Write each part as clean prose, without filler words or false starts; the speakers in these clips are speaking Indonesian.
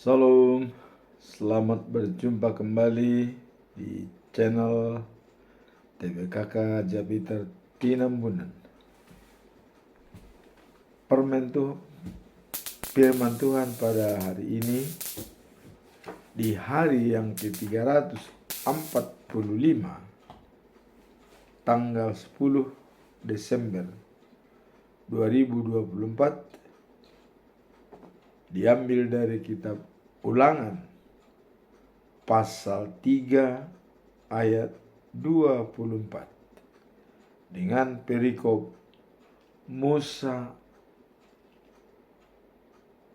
Salam, selamat berjumpa kembali di channel TBKK Jupiter Tinambunan. Firman Tuhan pada hari ini, di hari yang ke-345, tanggal 10 Desember 2024, diambil dari kitab Ulangan pasal 3 ayat 24 dengan perikop Musa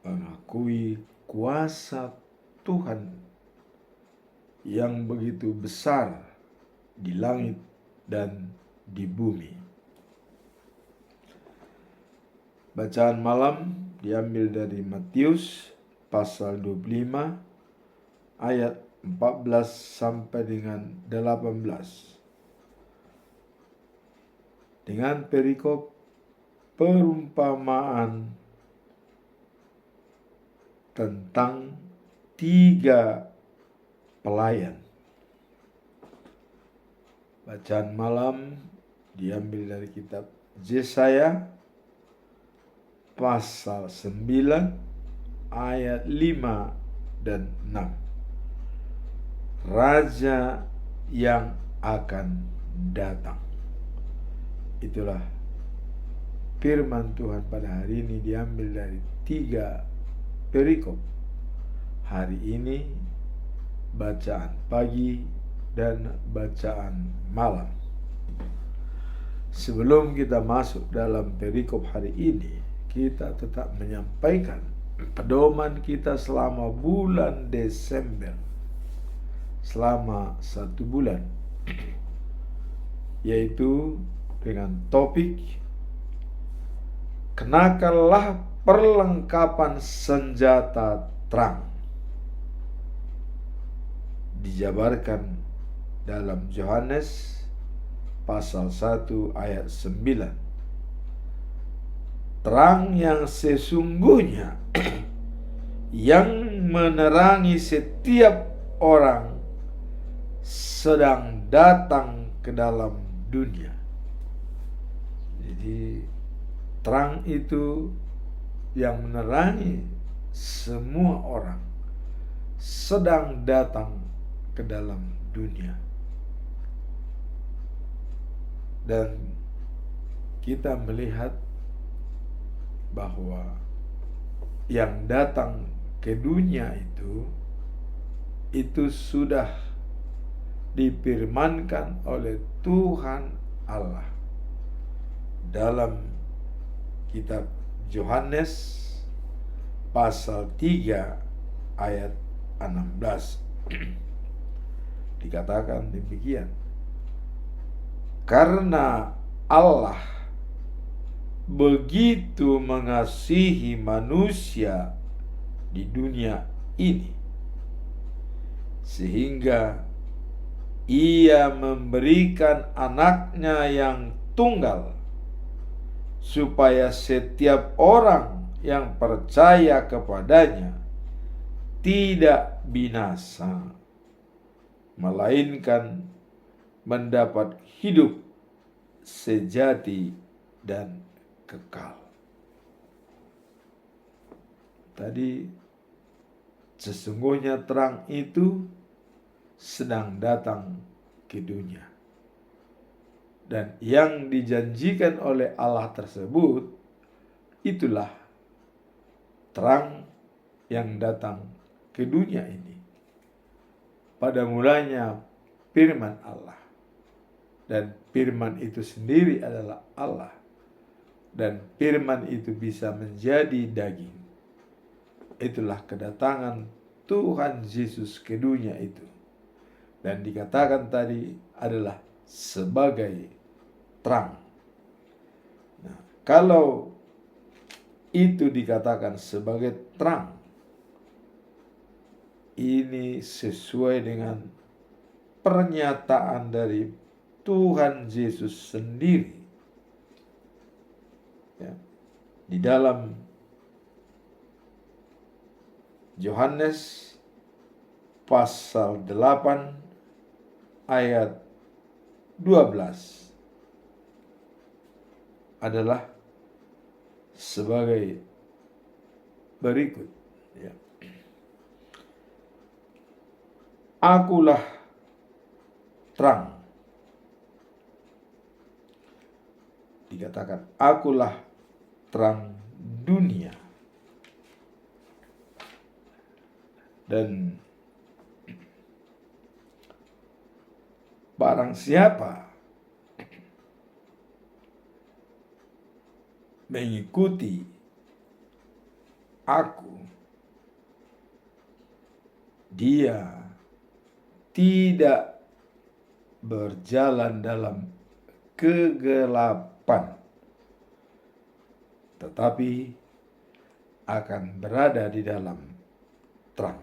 mengakui kuasa Tuhan yang begitu besar di langit dan di bumi. Bacaan malam diambil dari Matius pasal 25 ayat 14 sampai dengan 18 dengan perikop perumpamaan tentang 3 pelayan. Bacaan malam diambil dari kitab Yesaya pasal 9 ayat 5 dan 6. Raja yang akan datang. Itulah firman Tuhan pada hari ini, diambil dari 3 perikop. Hari ini bacaan pagi dan bacaan malam. Sebelum kita masuk dalam perikop hari ini, kita tetap menyampaikan pedoman kita selama bulan Desember, selama 1 bulan, yaitu dengan topik kenakanlah perlengkapan senjata terang. Dijabarkan dalam Yohanes pasal 1 ayat 9. Terang yang sesungguhnya yang menerangi setiap orang sedang datang ke dalam dunia. Jadi terang itu yang menerangi semua orang sedang datang ke dalam dunia. Dan kita melihat bahwa yang datang ke dunia itu sudah difirmankan oleh Tuhan Allah dalam kitab Yohanes pasal 3 ayat 16. Dikatakan demikian, karena Allah begitu mengasihi manusia di dunia ini, sehingga Ia memberikan anaknya yang tunggal, supaya setiap orang yang percaya kepadanya tidak binasa, melainkan mendapat hidup sejati dan kekal. Tadi sesungguhnya terang itu sedang datang ke dunia. Dan yang dijanjikan oleh Allah tersebut itulah terang yang datang ke dunia ini. Pada mulanya firman Allah, dan firman itu sendiri adalah Allah, dan firman itu bisa menjadi daging. Itulah kedatangan Tuhan Yesus ke dunia itu. Dan dikatakan tadi adalah sebagai terang. Nah, kalau itu dikatakan sebagai terang, ini sesuai dengan pernyataan dari Tuhan Yesus sendiri. Ya, di Yohanes pasal 8 ayat 12 adalah sebagai berikut, ya. Akulah terang. Dikatakan, akulah terang dunia. Dan barang siapa mengikuti aku, dia tidak berjalan dalam kegelapan, tetapi akan berada di dalam terang.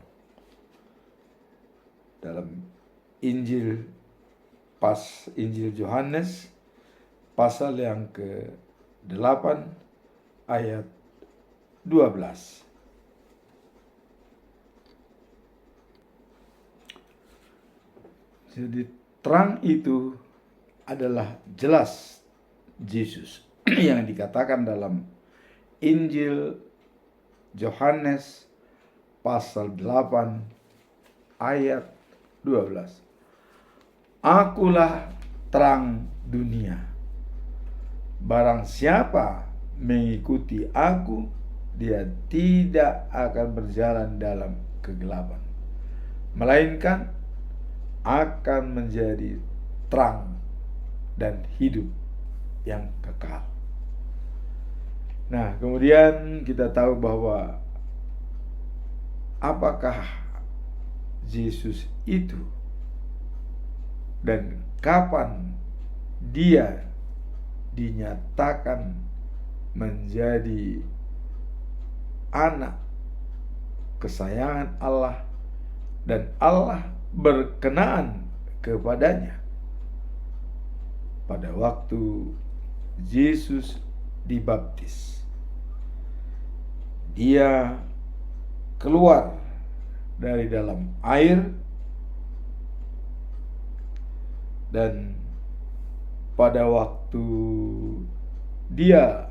Dalam Injil Yohanes pasal yang ke-8 ayat 12. Jadi terang itu adalah jelas Yesus yang dikatakan dalam Injil Yohanes pasal 8 ayat 12. Akulah terang dunia. Barang siapa mengikuti aku, dia tidak akan berjalan dalam kegelapan, melainkan akan menjadi terang dan hidup yang kekal. Nah, kemudian kita tahu bahwa apakah Yesus itu dan kapan dia dinyatakan menjadi anak kesayangan Allah dan Allah berkenaan kepadanya pada waktu Yesus dibaptis. Dia keluar dari dalam air, dan pada waktu dia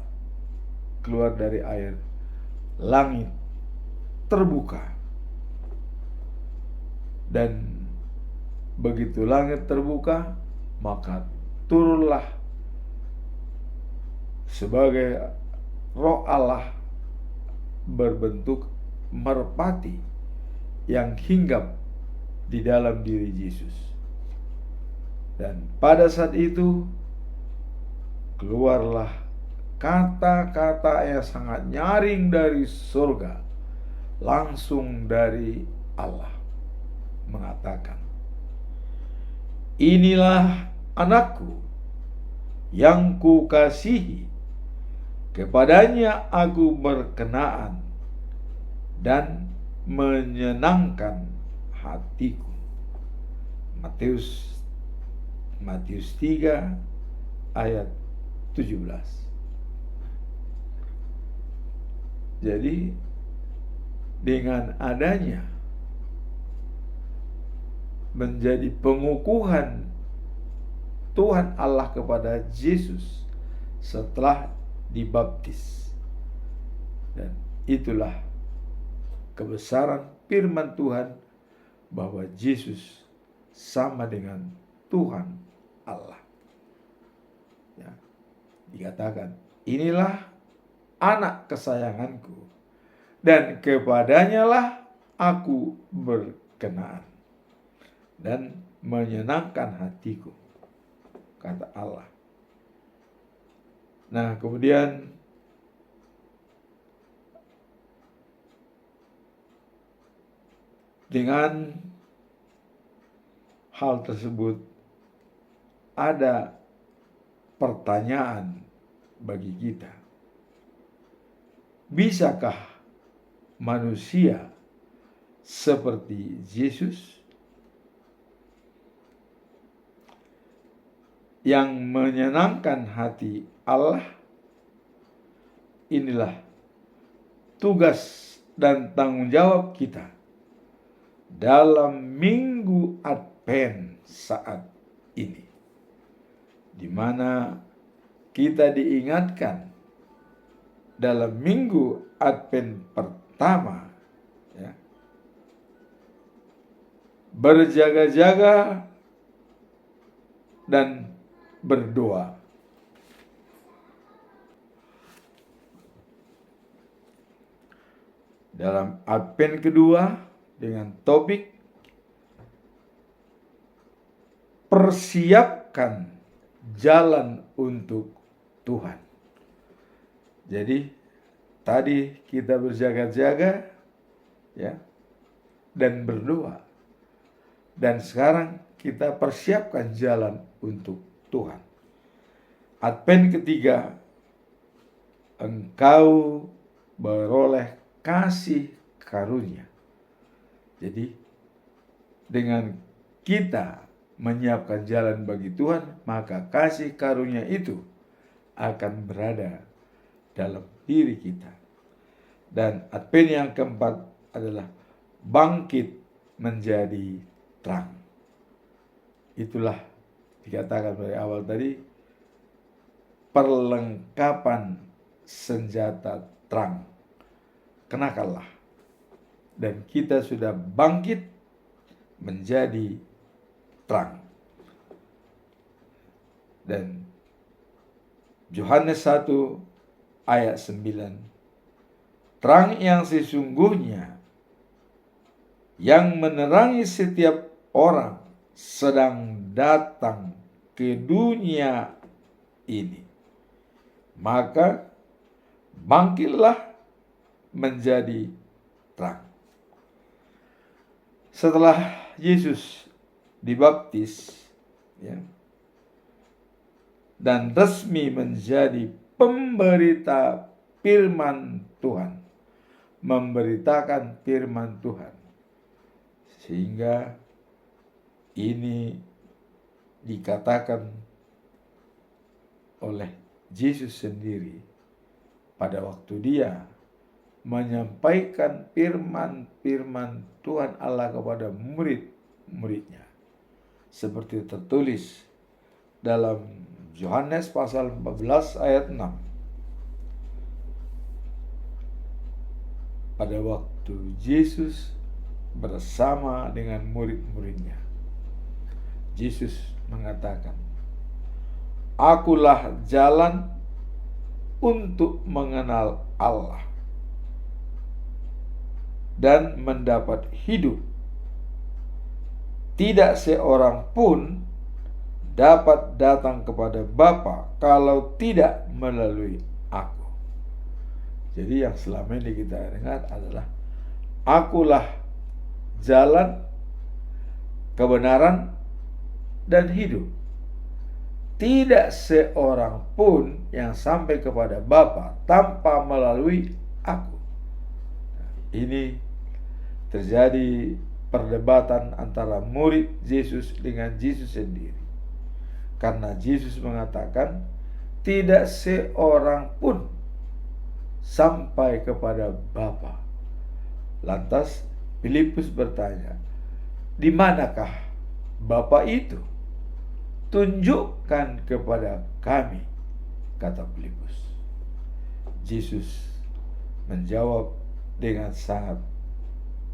keluar dari air, langit terbuka. Dan begitu langit terbuka, maka turunlah sebagai Roh Allah berbentuk merpati yang hinggap di dalam diri Yesus. Dan pada saat itu keluarlah kata-kata yang sangat nyaring dari surga, langsung dari Allah, mengatakan, inilah anakku yang kukasihi, kepadanya aku berkenaan dan menyenangkan hatiku. Matius 3 ayat 17. Jadi dengan adanya menjadi pengukuhan Tuhan Allah kepada Yesus setelah dibaptis, dan itulah kebesaran firman Tuhan bahwa Yesus sama dengan Tuhan Allah. Ya, dikatakan, inilah anak kesayanganku dan kepadanya lah aku berkenan dan menyenangkan hatiku, kata Allah. Nah, kemudian dengan hal tersebut ada pertanyaan bagi kita. Bisakah manusia seperti Yesus yang menyenangkan hati Allah? Inilah tugas dan tanggung jawab kita dalam minggu Advent saat ini, di mana kita diingatkan dalam minggu Advent pertama, ya, berjaga-jaga dan berdoa. Dalam Advent kedua dengan topik persiapkan jalan untuk Tuhan. Jadi tadi kita berjaga-jaga, ya, dan berdoa. Dan sekarang kita persiapkan jalan untuk Tuhan. Advent ketiga, engkau beroleh kasih karunia. Jadi dengan kita menyiapkan jalan bagi Tuhan, maka kasih karunia itu akan berada dalam diri kita. Dan Advent yang keempat adalah bangkit menjadi terang. Itulah dikatakan dari awal tadi, perlengkapan senjata terang. Kenakanlah, dan kita sudah bangkit menjadi terang. Dan Yohanes 1 ayat 9, terang yang sesungguhnya yang menerangi setiap orang sedang datang ke dunia ini. Maka bangkitlah menjadi terang. Setelah Yesus dibaptis, ya, dan resmi menjadi pemberita firman Tuhan, memberitakan firman Tuhan, sehingga ini dikatakan oleh Yesus sendiri pada waktu dia menyampaikan firman Tuhan Allah kepada murid-muridnya, seperti tertulis dalam Yohanes pasal 14 ayat 6. Pada waktu Yesus bersama dengan murid-muridnya, Yesus mengatakan, "Akulah jalan untuk mengenal Allah dan mendapat hidup. Tidak seorang pun dapat datang kepada Bapa kalau tidak melalui aku." Jadi yang selama ini kita dengar adalah akulah jalan, kebenaran, dan hidup. Tidak seorang pun yang sampai kepada Bapa tanpa melalui aku. Ini terjadi perdebatan antara murid Yesus dengan Yesus sendiri. Karena Yesus mengatakan tidak seorang pun sampai kepada Bapa. Lantas Filipus bertanya, "Di manakah Bapa itu? Tunjukkan kepada kami," kata Filipus. Yesus menjawab dengan sangat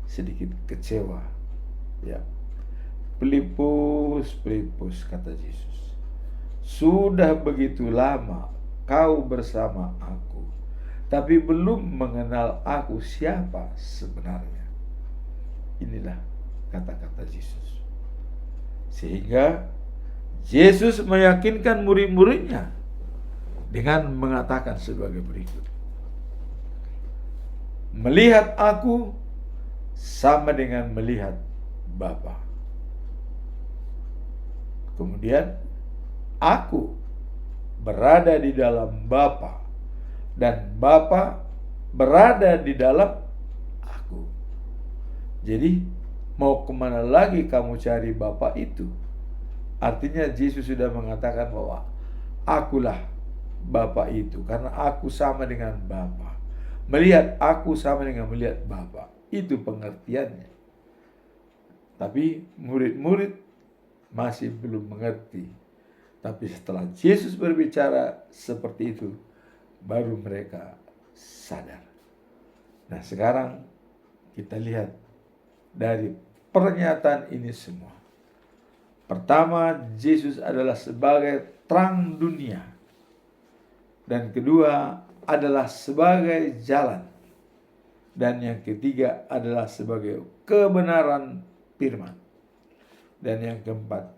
sedikit kecewa. Ya, Filipus, kata Yesus, sudah begitu lama kau bersama aku, tapi belum mengenal aku siapa sebenarnya. Inilah kata-kata Yesus. Sehingga Yesus meyakinkan murid-muridnya dengan mengatakan sebagai berikut, "Melihat aku sama dengan melihat Bapa. Kemudian aku berada di dalam Bapa dan Bapa berada di dalam aku." Jadi mau kemana lagi kamu cari Bapa itu? Artinya Yesus sudah mengatakan bahwa akulah Bapa itu, karena aku sama dengan Bapa. Melihat aku sama dengan melihat Bapa. Itu pengertiannya. Tapi murid-murid masih belum mengerti. Tapi setelah Yesus berbicara seperti itu, baru mereka sadar. Nah, sekarang kita lihat dari pernyataan ini semua. Pertama, Yesus adalah sebagai terang dunia. Dan kedua adalah sebagai jalan. Dan yang ketiga adalah sebagai kebenaran firman. Dan yang keempat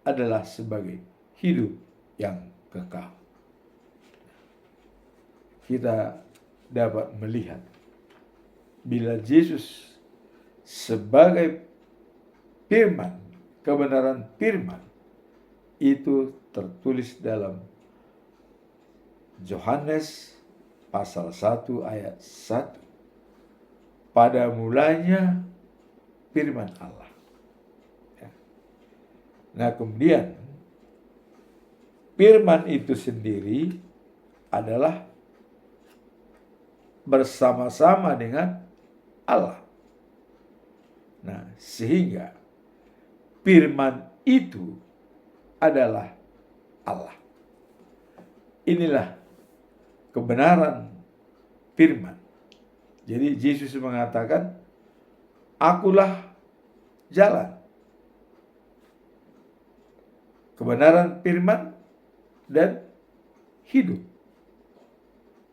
adalah sebagai hidup yang kekal. Kita dapat melihat bila Yesus sebagai firman, kebenaran firman, itu tertulis dalam Yohanes pasal 1 ayat 1. Pada mulanya firman Allah. Nah, kemudian firman itu sendiri adalah bersama-sama dengan Allah. Nah, sehingga firman itu adalah Allah. Inilah kebenaran firman. Jadi Yesus mengatakan, akulah jalan, kebenaran firman, dan hidup.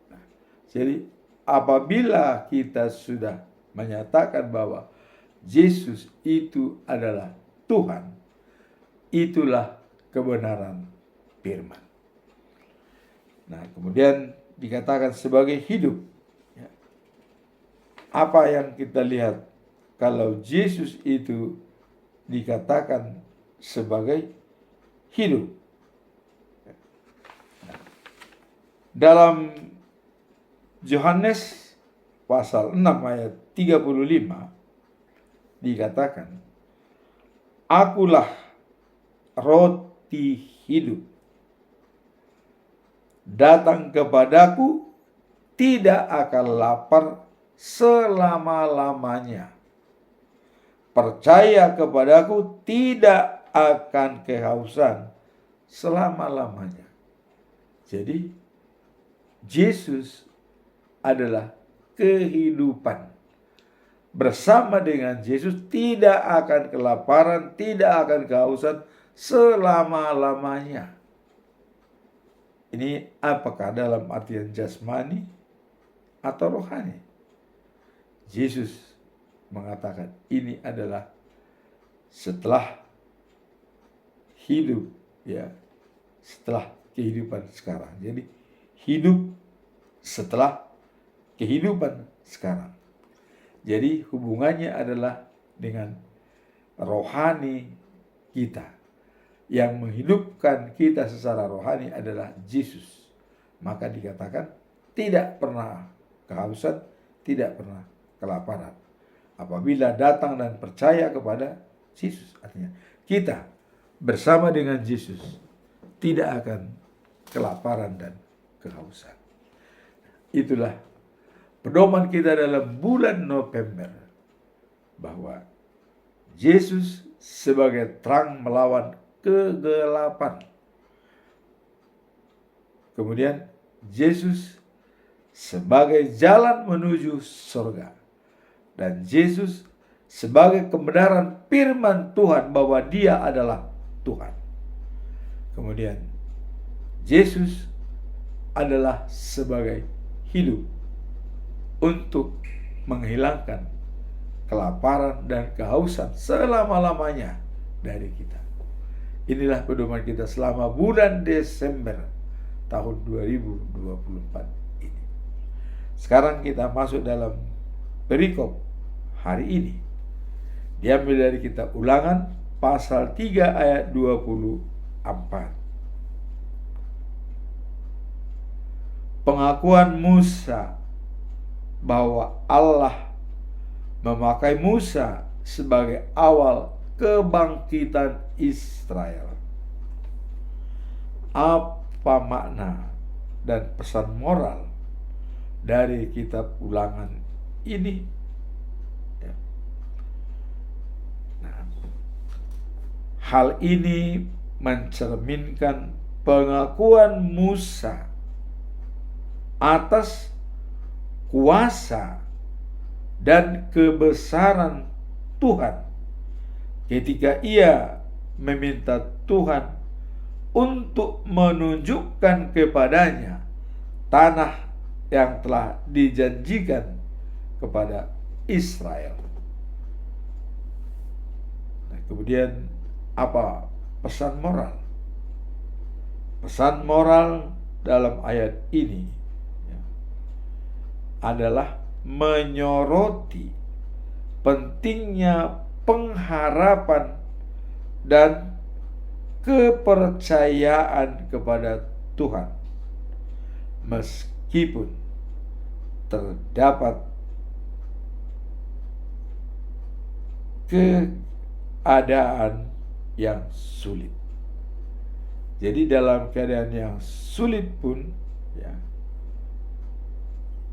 Nah, jadi apabila kita sudah menyatakan bahwa Yesus itu adalah Tuhan, itulah kebenaran firman. Nah, kemudian dikatakan sebagai hidup. Apa yang kita lihat kalau Yesus itu dikatakan sebagai hidup? Dalam Yohanes pasal 6 ayat 35 dikatakan, akulah roti hidup. Datang kepadaku tidak akan lapar selama-lamanya. Percaya kepadaku tidak akan kehausan selama-lamanya. Jadi Yesus adalah kehidupan. Bersama dengan Yesus tidak akan kelaparan, tidak akan kehausan selama-lamanya. Ini apakah dalam artian jasmani atau rohani? Yesus mengatakan ini adalah setelah hidup, ya, setelah kehidupan sekarang. Jadi hidup setelah kehidupan sekarang. Jadi hubungannya adalah dengan rohani kita. Yang menghidupkan kita secara rohani adalah Yesus. Maka dikatakan tidak pernah kehausan, tidak pernah kelaparan. Apabila datang dan percaya kepada Yesus. Artinya kita bersama dengan Yesus tidak akan kelaparan dan kehausan. Itulah pedoman kita dalam bulan November. Bahwa Yesus sebagai terang melawan kegelapan. Kemudian Yesus sebagai jalan menuju surga. Dan Yesus sebagai kebenaran firman Tuhan bahwa Dia adalah Tuhan. Kemudian Yesus adalah sebagai hidup untuk menghilangkan kelaparan dan kehausan selama-lamanya dari kita. Inilah pedoman kita selama bulan Desember tahun 2024 ini. Sekarang kita masuk dalam perikop hari ini. Diambil dari kitab Ulangan pasal 3 ayat 24. Pengakuan Musa bahwa Allah memakai Musa sebagai awal kebangkitan Israel. Apa makna dan pesan moral dari kitab Ulangan ini. Ya. Nah, hal ini mencerminkan pengakuan Musa atas kuasa dan kebesaran Tuhan ketika ia meminta Tuhan untuk menunjukkan kepadanya tanah yang telah dijanjikan kepada Israel. Nah, kemudian apa pesan moral? Pesan moral dalam ayat ini ya, adalah menyoroti pentingnya pengharapan dan kepercayaan kepada Tuhan meskipun terdapat keadaan yang sulit. Jadi dalam keadaan yang sulit pun ya,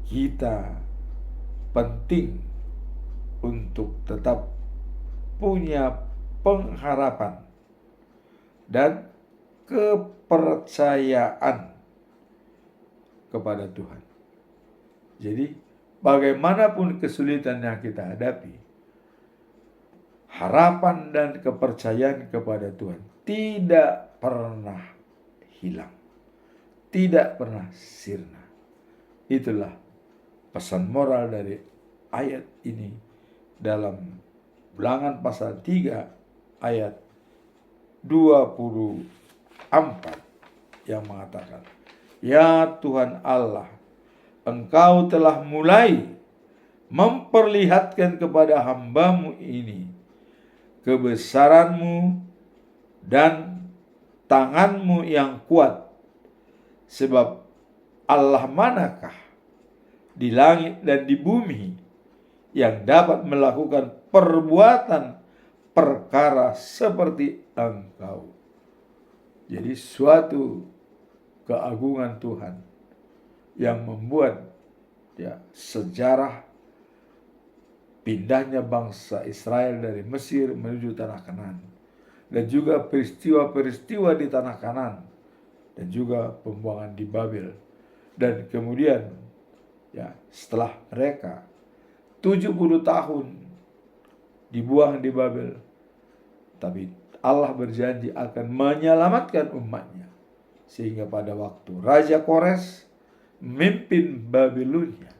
kita penting untuk tetap punya pengharapan dan kepercayaan kepada Tuhan. Jadi bagaimanapun kesulitan yang kita hadapi, harapan dan kepercayaan kepada Tuhan tidak pernah hilang, tidak pernah sirna. Itulah pesan moral dari ayat ini dalam Ulangan pasal 3 ayat 24 yang mengatakan, "Ya Tuhan Allah, Engkau telah mulai memperlihatkan kepada hamba-Mu ini kebesaran-Mu dan tangan-Mu yang kuat. Sebab Allah manakah di langit dan di bumi yang dapat melakukan perbuatan perkara seperti Engkau." Jadi suatu keagungan Tuhan yang membuat ya sejarah pindahnya bangsa Israel dari Mesir menuju tanah Kanaan, dan juga peristiwa-peristiwa di tanah Kanaan, dan juga pembuangan di Babel. Dan kemudian ya setelah mereka 70 tahun dibuang di Babel, tapi Allah berjanji akan menyelamatkan umatnya, sehingga pada waktu Raja Kores memimpin Babilonia,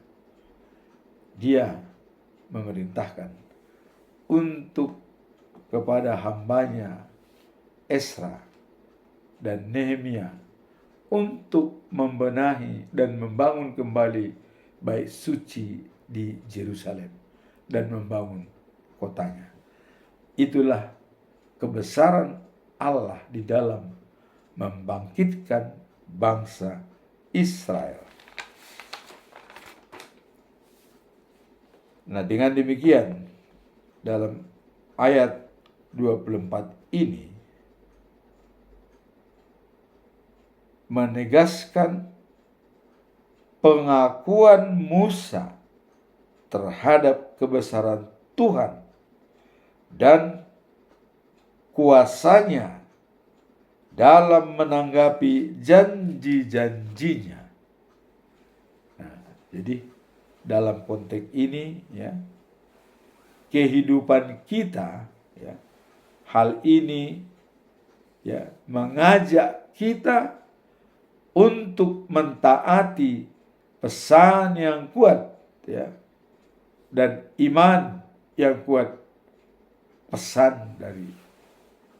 dia memerintahkan untuk kepada hambanya Esra dan Nehemia untuk membenahi dan membangun kembali bait suci di Yerusalem dan membangun kotanya. Itulah kebesaran Allah di dalam membangkitkan bangsa Israel. Nah, dengan demikian dalam ayat 24 ini menegaskan pengakuan Musa terhadap kebesaran Tuhan dan kuasanya dalam menanggapi janji-janjinya. Nah, jadi dalam konteks ini ya, kehidupan kita ya, hal ini ya mengajak kita untuk mentaati pesan yang kuat ya, dan iman yang kuat, pesan dari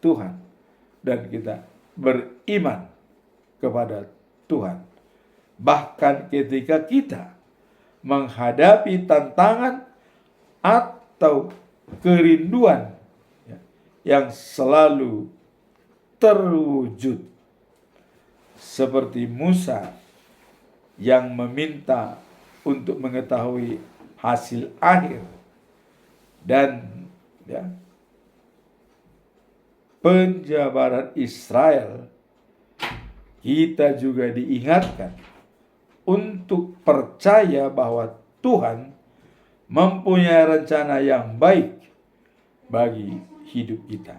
Tuhan, dan kita beriman kepada Tuhan bahkan ketika kita menghadapi tantangan atau kerinduan ya, yang selalu terwujud, seperti Musa yang meminta untuk mengetahui hasil akhir dan ya, penjabaran Israel. Kita juga diingatkan untuk percaya bahwa Tuhan mempunyai rencana yang baik bagi hidup kita.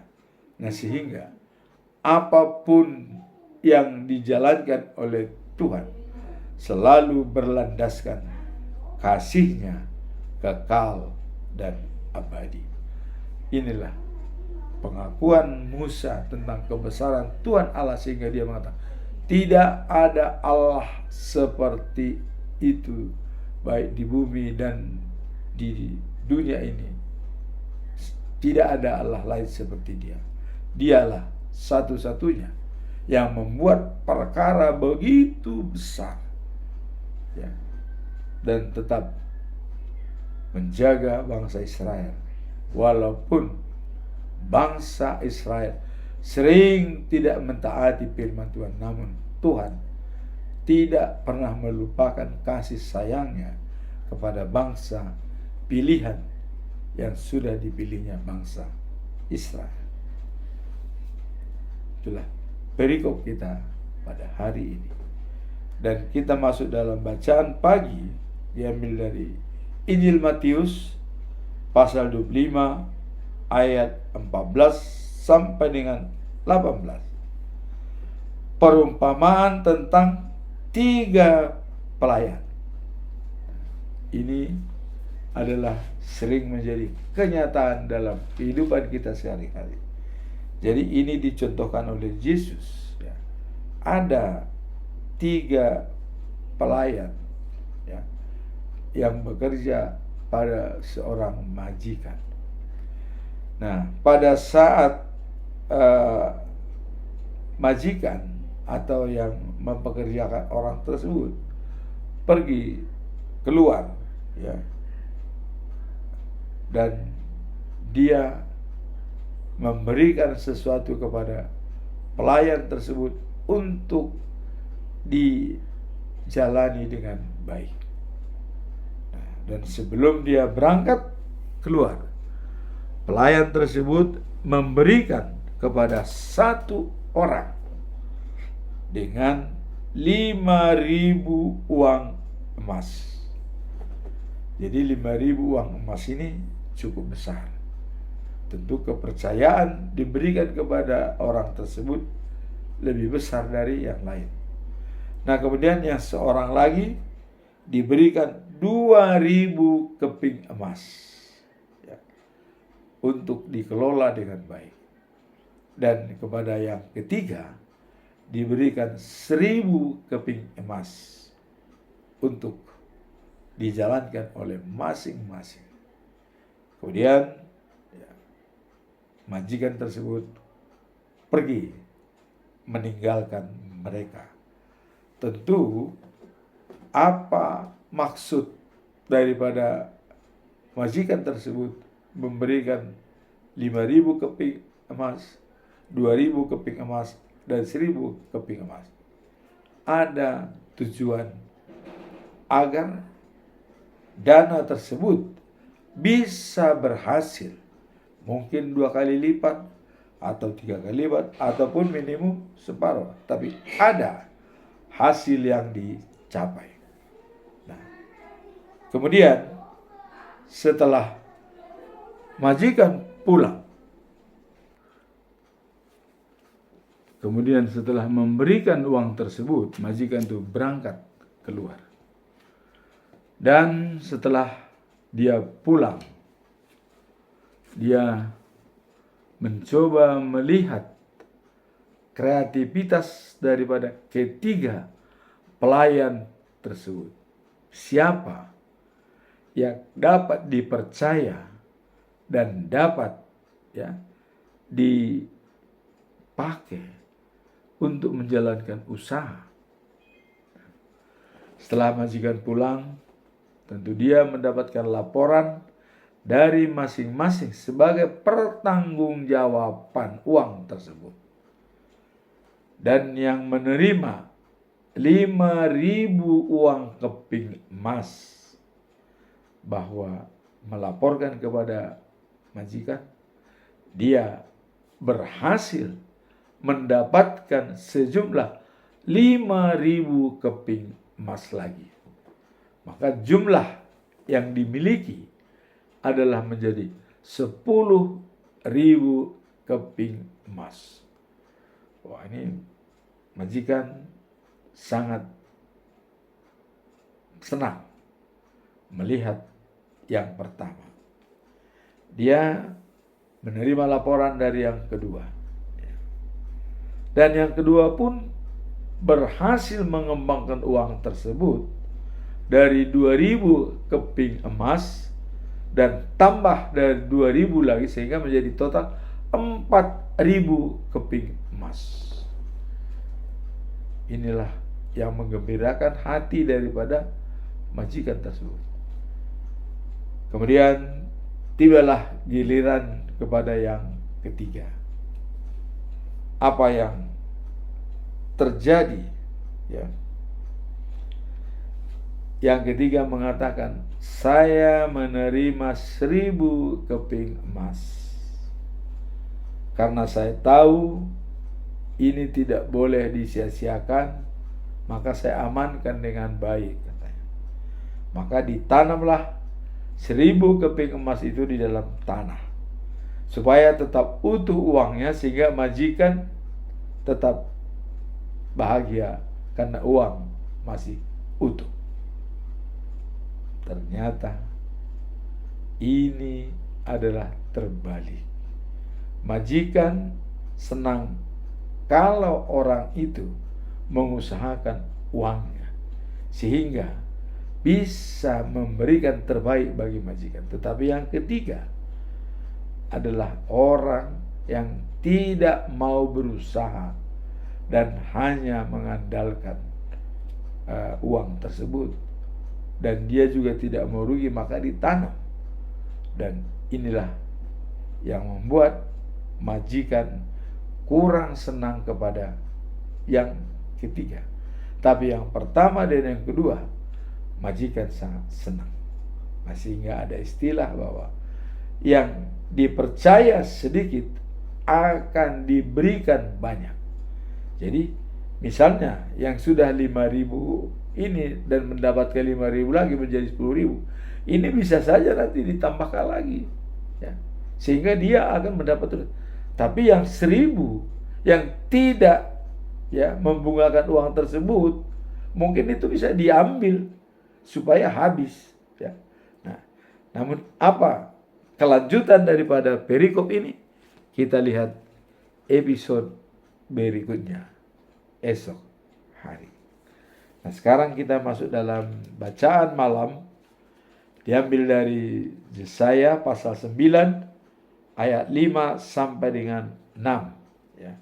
Nah, sehingga apapun yang dijalankan oleh Tuhan selalu berlandaskan kasih-Nya kekal dan abadi. Inilah pengakuan Musa tentang kebesaran Tuhan Allah, sehingga dia mengatakan, tidak ada Allah seperti itu, baik di bumi dan di dunia ini. Tidak ada Allah lain seperti Dia. Dialah satu-satunya yang membuat perkara begitu besar, ya, dan tetap menjaga bangsa Israel. Walaupun bangsa Israel sering tidak mentaati firman Tuhan, namun Tuhan tidak pernah melupakan kasih sayangnya kepada bangsa pilihan yang sudah dipilihnya, bangsa Israel. Itulah perikop kita pada hari ini. Dan kita masuk dalam bacaan pagi, diambil dari Injil Matius pasal 25 ayat 14 sampai dengan 18. Perumpamaan tentang 3 pelayan. Ini adalah sering menjadi kenyataan dalam kehidupan kita sehari-hari. Jadi ini dicontohkan oleh Yesus, ya. Ada 3 pelayan, ya, yang bekerja pada seorang majikan. Nah, pada saat majikan atau yang mempekerjakan orang tersebut pergi keluar, ya, dan dia memberikan sesuatu kepada pelayan tersebut untuk dijalani dengan baik. Nah, dan sebelum dia berangkat keluar, pelayan tersebut memberikan kepada 1 orang dengan 5.000 uang emas. Jadi 5.000 uang emas ini cukup besar. Tentu kepercayaan diberikan kepada orang tersebut lebih besar dari yang lain. Nah, kemudian yang seorang lagi diberikan 2.000 keping emas, ya, untuk dikelola dengan baik. Dan kepada yang ketiga diberikan 1.000 keping emas untuk dijalankan oleh masing-masing. Kemudian, ya, majikan tersebut pergi meninggalkan mereka. Tentu apa maksud daripada majikan tersebut memberikan 5.000 keping emas, 2.000 keping emas, dan 1.000 keping emas? Ada tujuan agar dana tersebut bisa berhasil, mungkin 2 kali lipat atau 3 kali lipat, ataupun minimum separuh, tapi ada hasil yang dicapai. Nah, kemudian setelah majikan pulang, kemudian setelah memberikan uang tersebut, majikan itu berangkat keluar. Dan setelah dia pulang, dia mencoba melihat kreativitas daripada ketiga pelayan tersebut. Siapa yang dapat dipercaya dan dapat, ya, dipakai untuk menjalankan usaha. Setelah majikan pulang, tentu dia mendapatkan laporan dari masing-masing sebagai pertanggungjawaban uang tersebut. Dan yang menerima 5.000 uang keping emas, bahwa melaporkan kepada majikan, dia berhasil mendapatkan sejumlah 5.000 keping emas lagi. Maka jumlah yang dimiliki adalah menjadi 10.000 keping emas. Wah, ini majikan sangat senang melihat yang pertama. Dia menerima laporan dari yang kedua. Dan yang kedua pun berhasil mengembangkan uang tersebut dari 2.000 keping emas dan tambah dari 2.000 lagi sehingga menjadi total 4.000 keping emas. Inilah yang menggembirakan hati daripada majikan tersebut. Kemudian tibalah giliran kepada yang ketiga. Apa yang terjadi? Ya. Yang ketiga mengatakan, saya menerima 1.000 keping emas. Karena saya tahu ini tidak boleh disia-siakan, maka saya amankan dengan baik, katanya. Maka ditanamlah 1.000 keping emas itu di dalam tanah, supaya tetap utuh uangnya, sehingga majikan tetap bahagia karena uang masih utuh. Ternyata ini adalah terbalik. Majikan senang kalau orang itu mengusahakan uangnya, sehingga bisa memberikan terbaik bagi majikan. Tetapi yang ketiga adalah orang yang tidak mau berusaha dan hanya mengandalkan uang tersebut, dan dia juga tidak mau rugi, maka ditanam. Dan inilah yang membuat majikan kurang senang kepada yang ketiga. Tapi yang pertama dan yang kedua, majikan sangat senang. Sehingga ada istilah bahwa yang dipercaya sedikit akan diberikan banyak. Jadi misalnya yang sudah 5.000 ini dan mendapatkan 5.000 lagi menjadi 10.000, ini bisa saja nanti ditambahkan lagi, ya, sehingga dia akan mendapat. Tapi yang 1.000 yang tidak, ya, membungkakan uang tersebut, mungkin itu bisa diambil supaya habis, ya. Nah, namun apa kelanjutan daripada perikop ini? Kita lihat episode berikutnya esok hari. Nah, sekarang kita masuk dalam bacaan malam, diambil dari Yesaya pasal 9 ayat 5 sampai dengan 6, ya.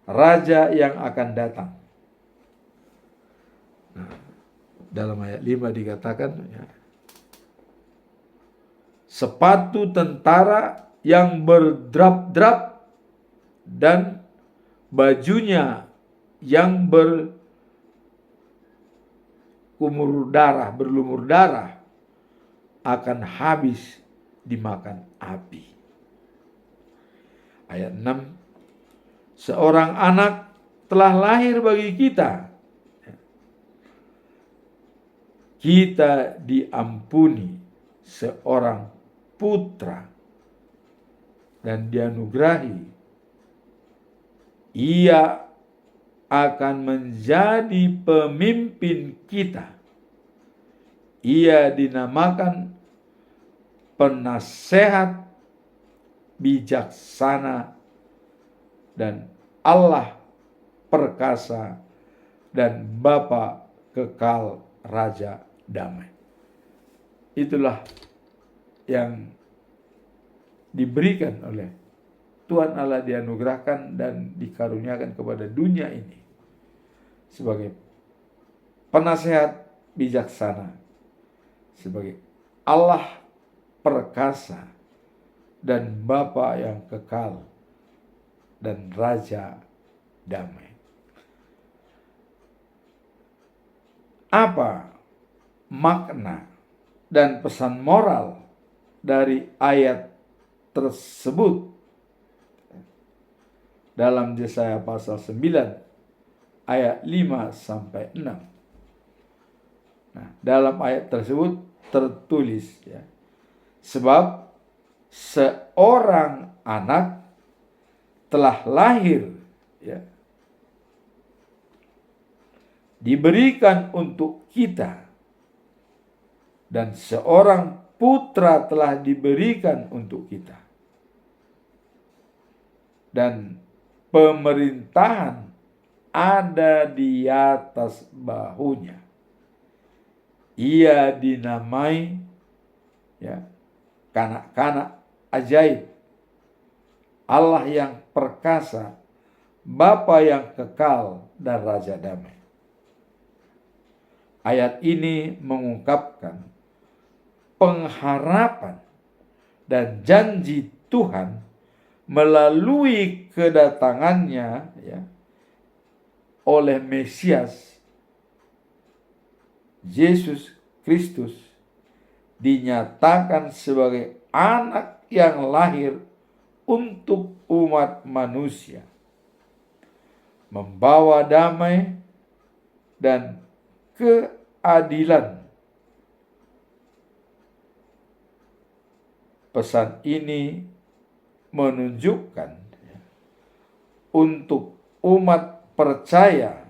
Raja yang akan datang. Nah, dalam ayat 5 dikatakan, ya, sepatu tentara yang berdrap-drap dan bajunya yang berlumur darah akan habis dimakan api. Ayat 6, seorang anak telah lahir bagi kita. Kita diampuni seorang putra dan dianugerahi. Ia akan menjadi pemimpin kita. Ia dinamakan penasehat bijaksana dan Allah perkasa dan Bapa kekal Raja damai. Itulah yang diberikan oleh Tuhan Allah, dianugerahkan dan dikaruniakan kepada dunia ini sebagai penasehat bijaksana, sebagai Allah perkasa dan Bapa yang kekal dan Raja damai. Apa makna dan pesan moral dari ayat tersebut dalam Yesaya pasal 9 ayat 5 sampai 6? Nah, dalam ayat tersebut tertulis ya, sebab seorang anak telah lahir ya, diberikan untuk kita, dan seorang putra telah diberikan untuk kita, dan pemerintahan ada di atas bahunya. Ia dinamai ya, Kanak-kanak ajaib, Allah yang perkasa, Bapa yang kekal, dan Raja damai. Ayat ini mengungkapkan pengharapan dan janji Tuhan melalui kedatangannya ya, oleh Mesias Yesus Kristus, dinyatakan sebagai anak yang lahir untuk umat manusia, membawa damai dan keadilan. Pesan ini menunjukkan ya, untuk umat percaya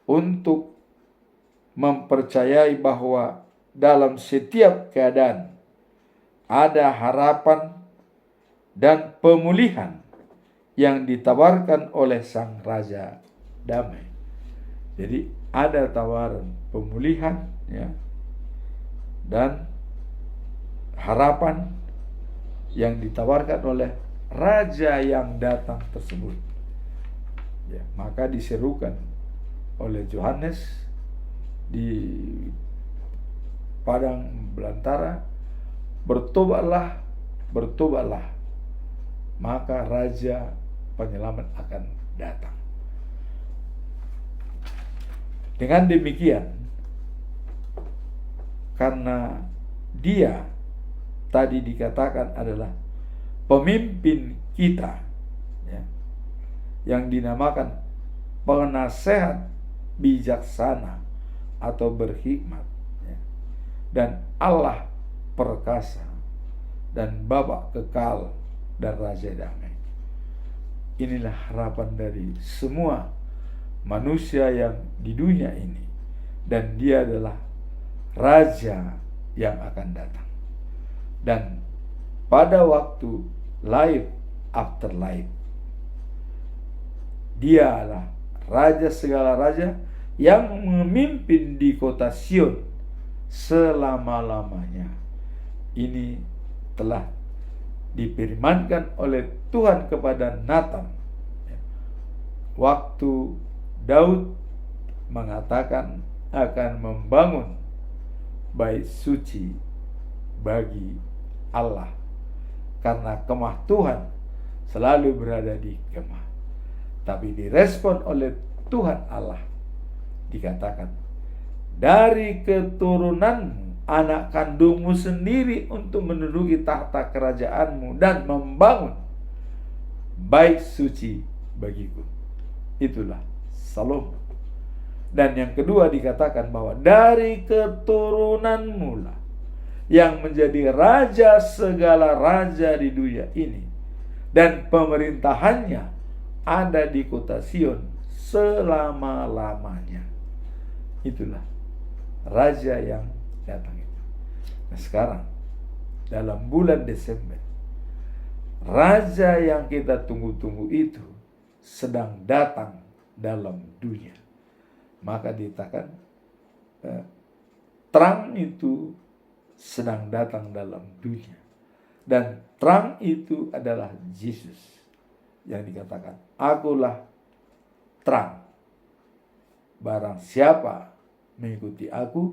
untuk mempercayai bahwa dalam setiap keadaan ada harapan dan pemulihan yang ditawarkan oleh Sang Raja Damai. Jadi ada tawaran pemulihan ya, dan harapan yang ditawarkan oleh Raja yang datang tersebut. Ya, maka diserukan oleh Yohanes di padang belantara, bertobatlah, bertobatlah, maka Raja Penyelamat akan datang. Dengan demikian, karena Dia tadi dikatakan adalah pemimpin kita ya, yang dinamakan penasehat bijaksana atau berhikmat ya, dan Allah perkasa, dan Bapa kekal, dan Raja damai. Inilah harapan dari semua manusia yang di dunia ini, dan Dia adalah Raja yang akan datang. Dan pada waktu life after life, Dia adalah Raja segala raja yang memimpin di kota Sion selama-lamanya. Ini telah difirmankan oleh Tuhan kepada Nathan waktu Daud mengatakan akan membangun bait suci bagi Allah, karena kemah Tuhan selalu berada di kemah. Tapi direspon oleh Tuhan Allah, dikatakan, dari keturunanmu anak kandungmu sendiri untuk menduduki tahta kerajaanmu dan membangun bait suci bagiku. Itulah Salomo. Dan yang kedua dikatakan bahwa dari keturunanmu lah yang menjadi raja segala raja di dunia ini, dan pemerintahannya ada di kota Sion selama-lamanya. Itulah Raja yang datang itu. Nah sekarang dalam bulan Desember, Raja yang kita tunggu-tunggu itu sedang datang dalam dunia. Maka dikatakan terang itu sedang datang dalam dunia, dan terang itu adalah Yesus yang dikatakan, akulah terang, barang siapa mengikuti aku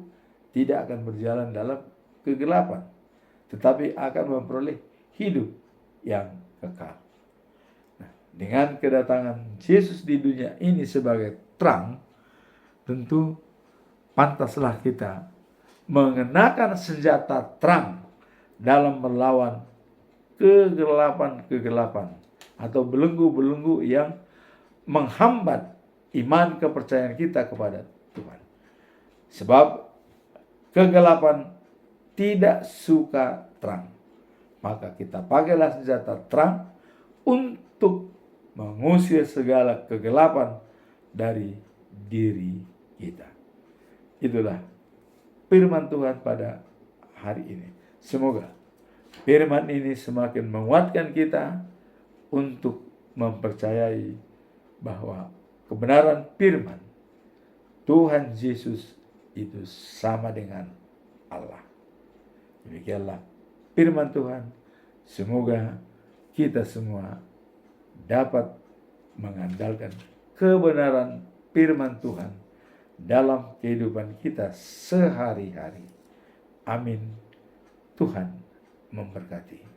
tidak akan berjalan dalam kegelapan, tetapi akan memperoleh hidup yang kekal. Nah, dengan kedatangan Yesus di dunia ini sebagai terang, tentu pantaslah kita mengenakan senjata terang dalam melawan kegelapan-kegelapan atau belenggu-belenggu yang menghambat iman kepercayaan kita kepada Tuhan. Sebab kegelapan tidak suka terang. Maka kita pakailah senjata terang untuk mengusir segala kegelapan dari diri kita. Itulah firman Tuhan pada hari ini. Semoga firman ini semakin menguatkan kita untuk mempercayai bahwa kebenaran firman Tuhan Yesus itu sama dengan Allah. Demikianlah firman Tuhan. Semoga kita semua dapat mengandalkan kebenaran firman Tuhan dalam kehidupan kita sehari-hari. Amin. Tuhan memberkati.